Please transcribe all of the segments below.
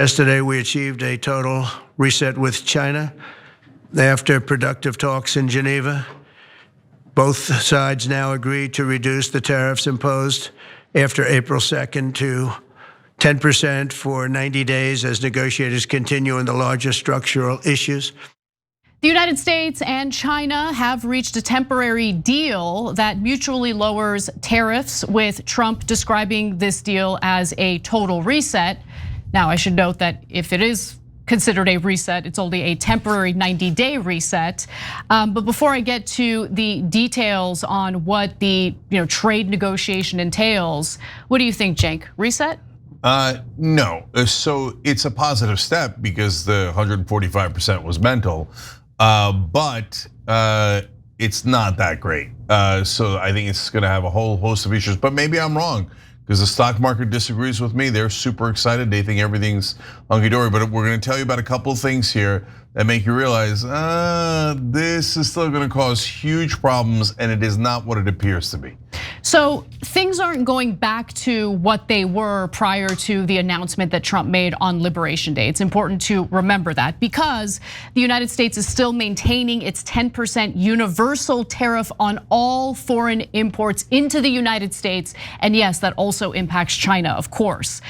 Yesterday, we achieved a total reset with China after productive talks in Geneva. Both sides now agreed to reduce the tariffs imposed after April 2nd to 10% for 90 days as negotiators continue on the largest structural issues. The United States and China have reached a temporary deal that mutually lowers tariffs, with Trump describing this deal as a total reset. Now, I should note that if it is considered a reset, it's only a temporary 90-day reset. But before I get to the details on what the trade negotiation entails, what do you think, Cenk? Reset? No. So it's a positive step because the 145% was mental, but it's not that great. So I think it's going to have a whole host of issues. But maybe I'm wrong, because the stock market disagrees with me. They're super excited. They think everything's hunky-dory. But we're going to tell you about a couple of things here that make you realize this is still going to cause huge problems, and it is not what it appears to be. So things aren't going back to what they were prior to the announcement that Trump made on Liberation Day. It's important to remember that, because the United States is still maintaining its 10% universal tariff on all foreign imports into the United States. And yes, that also impacts China, of course.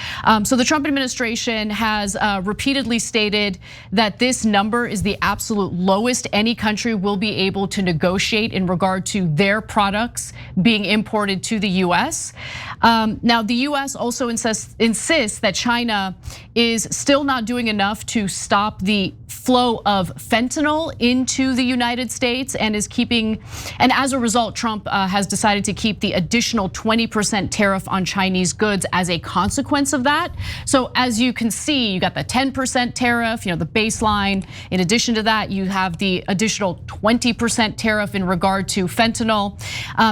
So the Trump administration has repeatedly stated that this number is the absolute lowest any country will be able to negotiate in regard to their products being imported to the US. Now, the US also insists that China is still not doing enough to stop the flow of fentanyl into the United States, and as a result, Trump has decided to keep the additional 20% tariff on Chinese goods as a consequence of that. So as you can see, you got the 10% tariff, the baseline. In addition to that, you have the additional 20% tariff in regard to fentanyl.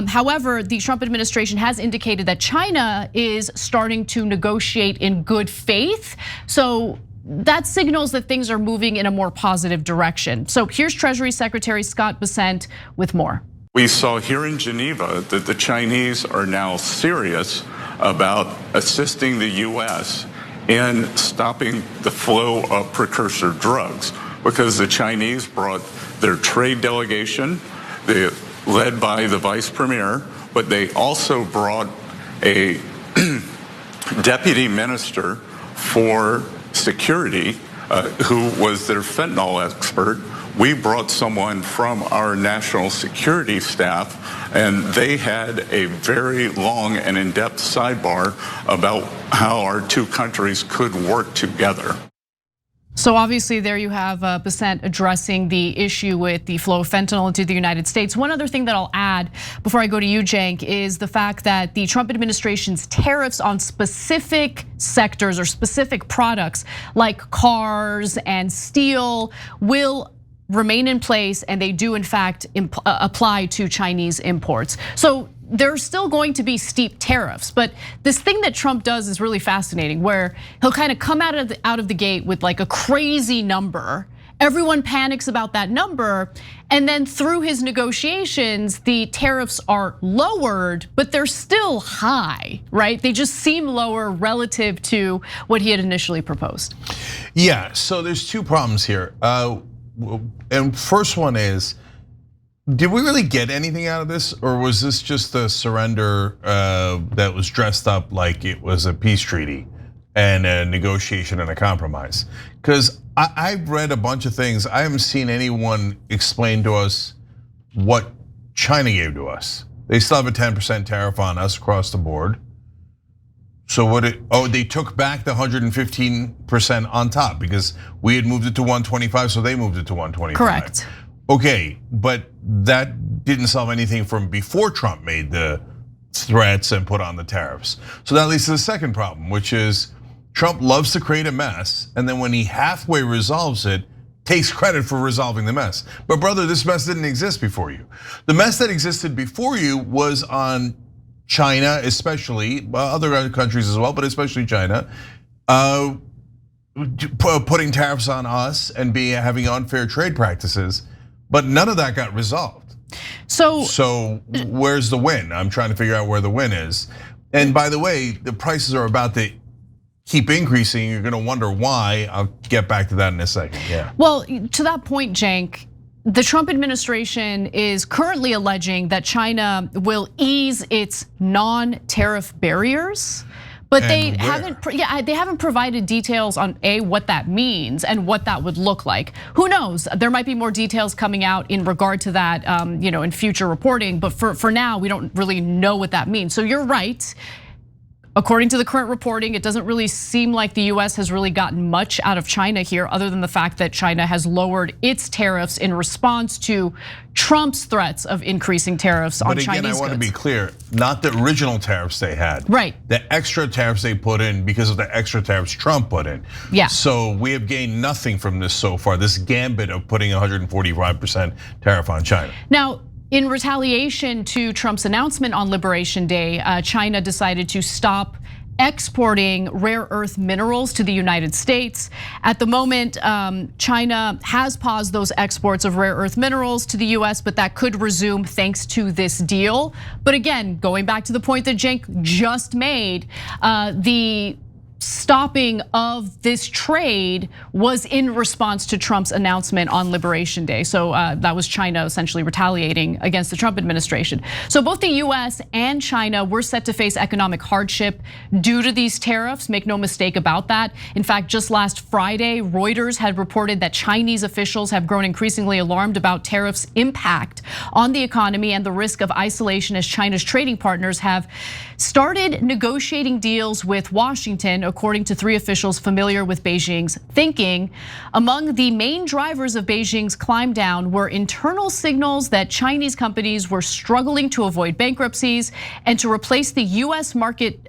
However, the Trump administration has indicated that China is starting to negotiate in good faith. So that signals that things are moving in a more positive direction. So here's Treasury Secretary Scott Bessent with more. We saw here in Geneva that the Chinese are now serious about assisting the US in stopping the flow of precursor drugs, because the Chinese brought their trade delegation, led by the vice premier, but they also brought a deputy minister for security who was their fentanyl expert. We brought someone from our national security staff, and they had a very long and in-depth sidebar about how our two countries could work together. So obviously there you have Bessent addressing the issue with the flow of fentanyl into the United States. One other thing that I'll add before I go to you, Cenk, is the fact that the Trump administration's tariffs on specific sectors or specific products like cars and steel will remain in place, and they do in fact apply to Chinese imports. So there's still going to be steep tariffs, but this thing that Trump does is really fascinating, where he'll kind of come out of the gate with like a crazy number. Everyone panics about that number, and then through his negotiations, the tariffs are lowered, but they're still high, right? They just seem lower relative to what he had initially proposed. Yeah, so there's two problems here. And first one is, did we really get anything out of this, or was this just a surrender that was dressed up like it was a peace treaty and a negotiation and a compromise? Because I've read a bunch of things. I haven't seen anyone explain to us what China gave to us. They still have a 10% tariff on us across the board. So they took back the 115% on top because we had moved it to 125, so they moved it to 125. Correct. Okay, but that didn't solve anything from before Trump made the threats and put on the tariffs. So that leads to the second problem, which is Trump loves to create a mess, and then when he halfway resolves it, takes credit for resolving the mess. But brother, this mess didn't exist before you. The mess that existed before you was on China, especially, other countries as well, but especially China, putting tariffs on us and having unfair trade practices, but none of that got resolved. So where's the win? I'm trying to figure out where the win is. And by the way, the prices are about to keep increasing. You're going to wonder why. I'll get back to that in a second. Yeah. Well, to that point, Cenk, the Trump administration is currently alleging that China will ease its non-tariff barriers. But they haven't provided details on what that means and what that would look like. Who knows? There might be more details coming out in regard to that, in future reporting. But for now, we don't really know what that means. So you're right. According to the current reporting, it doesn't really seem like the US has really gotten much out of China here, other than the fact that China has lowered its tariffs in response to Trump's threats of increasing tariffs on Chinese goods. But again, I want to be clear, not the original tariffs they had. Right. The extra tariffs they put in because of the extra tariffs Trump put in. Yeah. So we have gained nothing from this so far, this gambit of putting 145% tariff on China. Now, in retaliation to Trump's announcement on Liberation Day, China decided to stop exporting rare earth minerals to the United States. At the moment, China has paused those exports of rare earth minerals to the US, but that could resume thanks to this deal. But again, going back to the point that Cenk just made, the stopping of this trade was in response to Trump's announcement on Liberation Day. So that was China essentially retaliating against the Trump administration. So both the US and China were set to face economic hardship due to these tariffs, make no mistake about that. In fact, just last Friday, Reuters had reported that Chinese officials have grown increasingly alarmed about tariffs' impact on the economy and the risk of isolation as China's trading partners have started negotiating deals with Washington, according to 3 officials familiar with Beijing's thinking. Among the main drivers of Beijing's climb down were internal signals that Chinese companies were struggling to avoid bankruptcies and to replace the US market.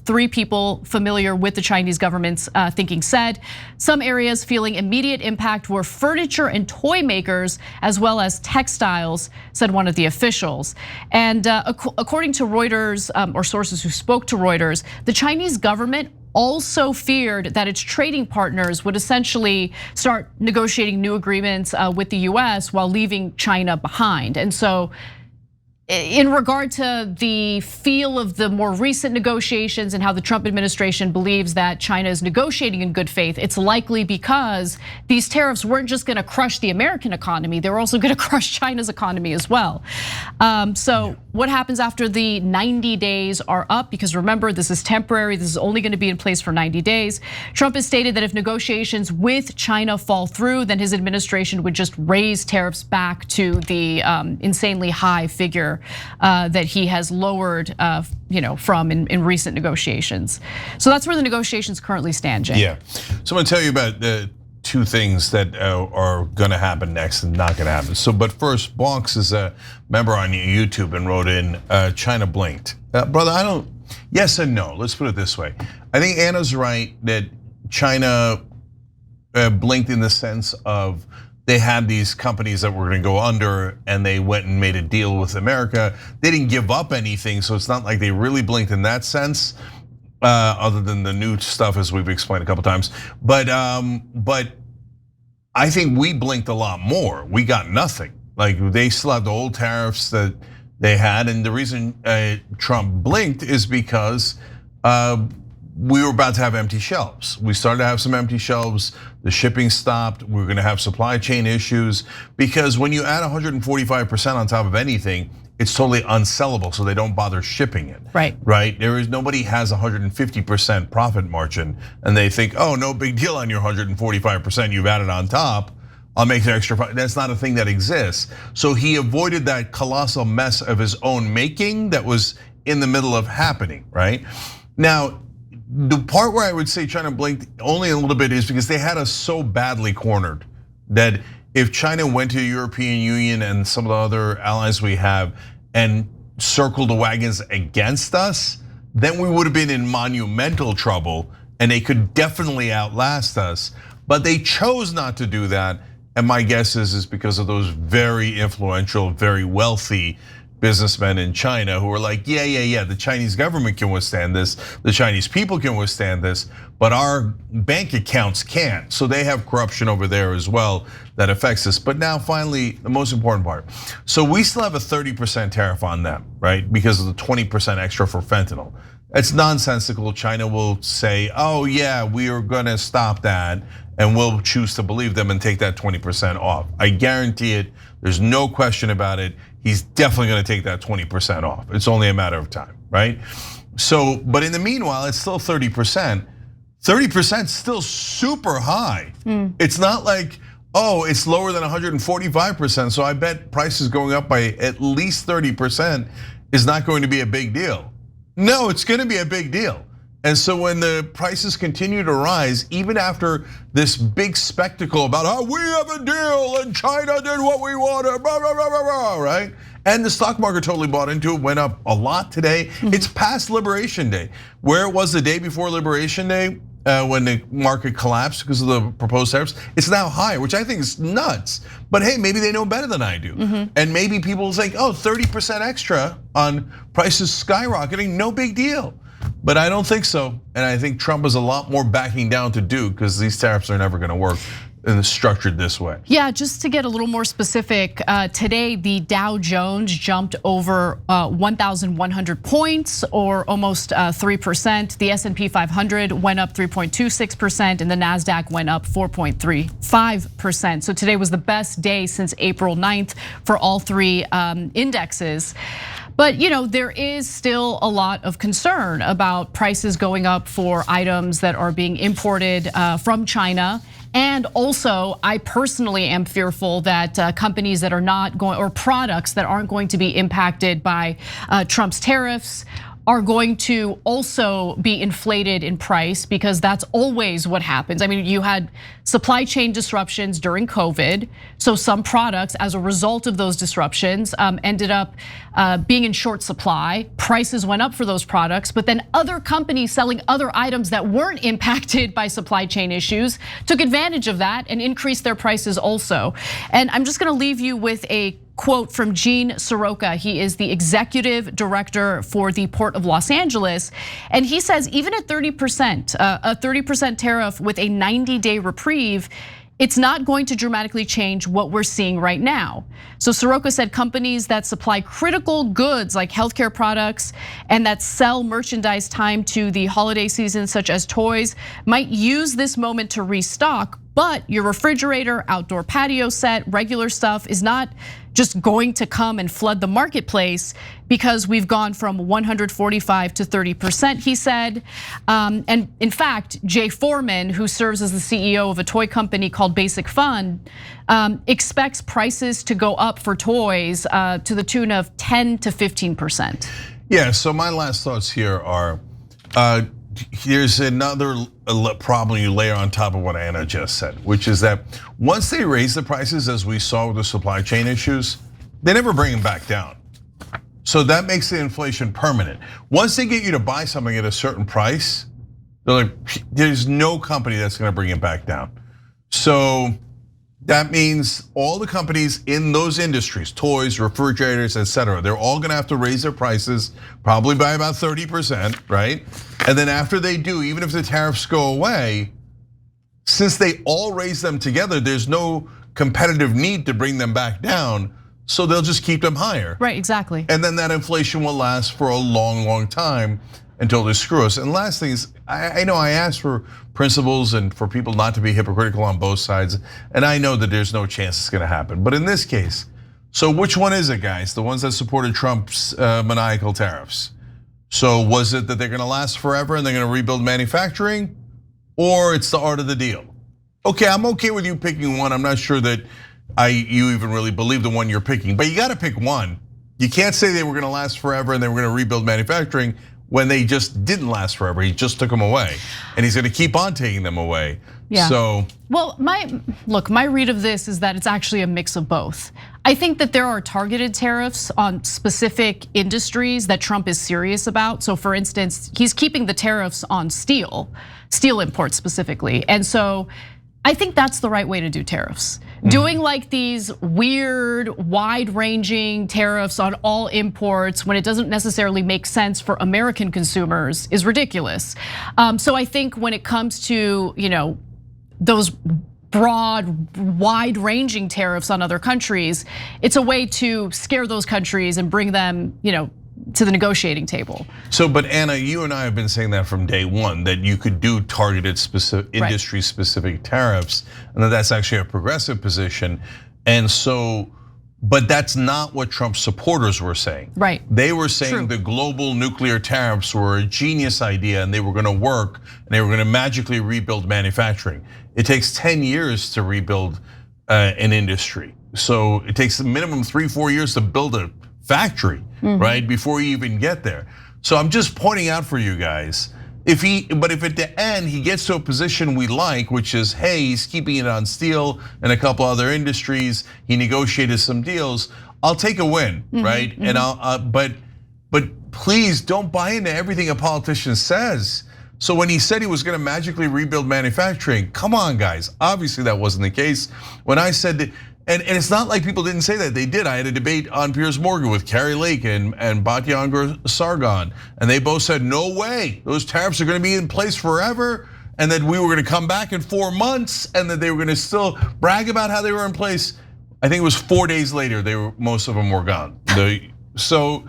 3 people familiar with the Chinese government's thinking said. Some areas feeling immediate impact were furniture and toy makers, as well as textiles, said one of the officials. And according to Reuters, or sources who spoke to Reuters, the Chinese government also feared that its trading partners would essentially start negotiating new agreements with the US while leaving China behind. And so in regard to the feel of the more recent negotiations and how the Trump administration believes that China is negotiating in good faith, it's likely because these tariffs weren't just gonna crush the American economy, they were also gonna crush China's economy as well. So what happens after the 90 days are up? Because remember, this is temporary, this is only gonna be in place for 90 days. Trump has stated that if negotiations with China fall through, then his administration would just raise tariffs back to the insanely high figure that he has lowered from in recent negotiations. So that's where the negotiations currently stand, Cenk. Yeah, so I'm gonna tell you about the 2 things that are gonna happen next and not gonna happen. So, but first, Bonks is a member on YouTube and wrote in, China blinked. Brother, yes and no, let's put it this way. I think Anna's right that China blinked in the sense of they had these companies that were gonna go under and they went and made a deal with America. They didn't give up anything, so it's not like they really blinked in that sense, other than the new stuff as we've explained a couple times. But I think we blinked a lot more. We got nothing. Like they still have the old tariffs that they had, and the reason Trump blinked is because we were about to have empty shelves. We started to have some empty shelves. The shipping stopped. We were going to have supply chain issues because when you add 145% on top of anything, it's totally unsellable. So they don't bother shipping it. Right. Right. Nobody has 150% profit margin, and they think, oh, no big deal on your 145% you've added on top. I'll make the extra. That's not a thing that exists. So he avoided that colossal mess of his own making that was in the middle of happening. Right now. The part where I would say China blinked only a little bit is because they had us so badly cornered that if China went to the European Union and some of the other allies we have and circled the wagons against us, then we would have been in monumental trouble and they could definitely outlast us. But they chose not to do that. And my guess is because of those very influential, very wealthy businessmen in China who were like, yeah, the Chinese government can withstand this, the Chinese people can withstand this, but our bank accounts can't. So they have corruption over there as well that affects us. But now finally, the most important part. So we still have a 30% tariff on them, right? Because of the 20% extra for fentanyl. It's nonsensical. China will say, oh yeah, we are gonna stop that, and we'll choose to believe them and take that 20% off. I guarantee it, there's no question about it. He's definitely gonna take that 20% off. It's only a matter of time, right? So, but in the meanwhile, it's still 30%. 30% is still super high. It's not like, oh, it's lower than 145%, so I bet prices going up by at least 30% is not going to be a big deal. No, it's gonna be a big deal. And so when the prices continue to rise, even after this big spectacle about how we have a deal and China did what we wanted, blah, blah, blah, blah, blah, right? And the stock market totally bought into it, went up a lot today. It's past Liberation Day. Where it was the day before Liberation Day, when the market collapsed because of the proposed tariffs, it's now higher, which I think is nuts. But hey, maybe they know better than I do. And maybe people will think, oh, 30% extra on prices skyrocketing, no big deal. But I don't think so. And I think Trump has a lot more backing down to do because these tariffs are never gonna work and structured this way. Yeah, just to get a little more specific, today the Dow Jones jumped over 1,100 points, or almost 3%. The S&P 500 went up 3.26%, and the Nasdaq went up 4.35%. So today was the best day since April 9th for all three indexes. But there is still a lot of concern about prices going up for items that are being imported from China. And also, I personally am fearful that companies that are not going, or products that aren't going to be impacted by Trump's tariffs, are going to also be inflated in price, because that's always what happens. I mean, you had supply chain disruptions during COVID. So some products, as a result of those disruptions, ended up being in short supply. Prices went up for those products, but then other companies selling other items that weren't impacted by supply chain issues took advantage of that and increased their prices also. And I'm just gonna leave you with a quote from Gene Soroka. He is the executive director for the Port of Los Angeles. And he says, even at 30%, a 30% tariff with a 90-day reprieve, it's not going to dramatically change what we're seeing right now. So Soroka said companies that supply critical goods like healthcare products and that sell merchandise timed to the holiday season, such as toys, might use this moment to restock. But your refrigerator, outdoor patio set, regular stuff is not just going to come and flood the marketplace, because we've gone from 145 to 30%, he said. And in fact, Jay Foreman, who serves as the CEO of a toy company called Basic Fun, expects prices to go up for toys to the tune of 10 to 15%. Yeah, so my last thoughts here are, here's another problem you layer on top of what Anna just said, which is that once they raise the prices, as we saw with the supply chain issues, they never bring them back down. So that makes the inflation permanent. Once they get you to buy something at a certain price, they're like, there's no company that's gonna bring it back down. So that means all the companies in those industries, toys, refrigerators, etc., they're all gonna have to raise their prices, probably by about 30%, right? And then after they do, even if the tariffs go away, since they all raise them together, there's no competitive need to bring them back down, so they'll just keep them higher. Right, exactly. And then that inflation will last for a long, long time until they screw us. And last thing is, I know I asked for principles and for people not to be hypocritical on both sides, and I know that there's no chance it's gonna happen. But in this case, so which one is it, guys? The ones that supported Trump's maniacal tariffs. So was it that they're gonna last forever and they're gonna rebuild manufacturing? Or it's the art of the deal? Okay, I'm okay with you picking one. I'm not sure that you even really believe the one you're picking, but you gotta pick one. You can't say they were gonna last forever and they were gonna rebuild manufacturing when they just didn't last forever. He just took them away, and he's gonna keep on taking them away. Yeah. So, well, my read of this is that it's actually a mix of both. I think that there are targeted tariffs on specific industries that Trump is serious about. So for instance, he's keeping the tariffs on steel imports specifically. And so I think that's the right way to do tariffs. Doing like these weird, wide-ranging tariffs on all imports when it doesn't necessarily make sense for American consumers is ridiculous. So I think when it comes to those broad, wide-ranging tariffs on other countries, it's a way to scare those countries and bring them, to the negotiating table. So, but Anna, you and I have been saying that from day one, that you could do targeted specific industry-specific tariffs, and that's actually a progressive position. And so, but that's not what Trump's supporters were saying. Right. They were saying the global nuclear tariffs were a genius idea and they were going to work and they were going to magically rebuild manufacturing. It takes 10 years to rebuild an industry. So it takes a minimum 3-4 years to build a factory, right? Before you even get there. So I'm just pointing out for you guys, but if at the end he gets to a position we like, which is, hey, he's keeping it on steel and a couple other industries, he negotiated some deals, I'll take a win, right? And but please don't buy into everything a politician says. So when he said he was going to magically rebuild manufacturing, come on, guys. Obviously that wasn't the case. When I said that, and it's not like people didn't say that, they did. I had a debate on Piers Morgan with Carrie Lake and Batyanger Sargon, and they both said, no way, those tariffs are gonna be in place forever, and that we were gonna come back in 4 months, and that they were gonna still brag about how they were in place. I think it was 4 days later, most of them were gone. So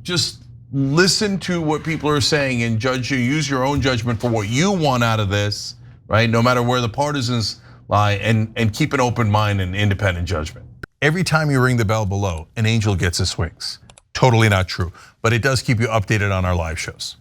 just listen to what people are saying and use your own judgment for what you want out of this, right? No matter where the partisans lie, and keep an open mind and independent judgment. Every time you ring the bell below, an angel gets his wings. Totally not true, but it does keep you updated on our live shows.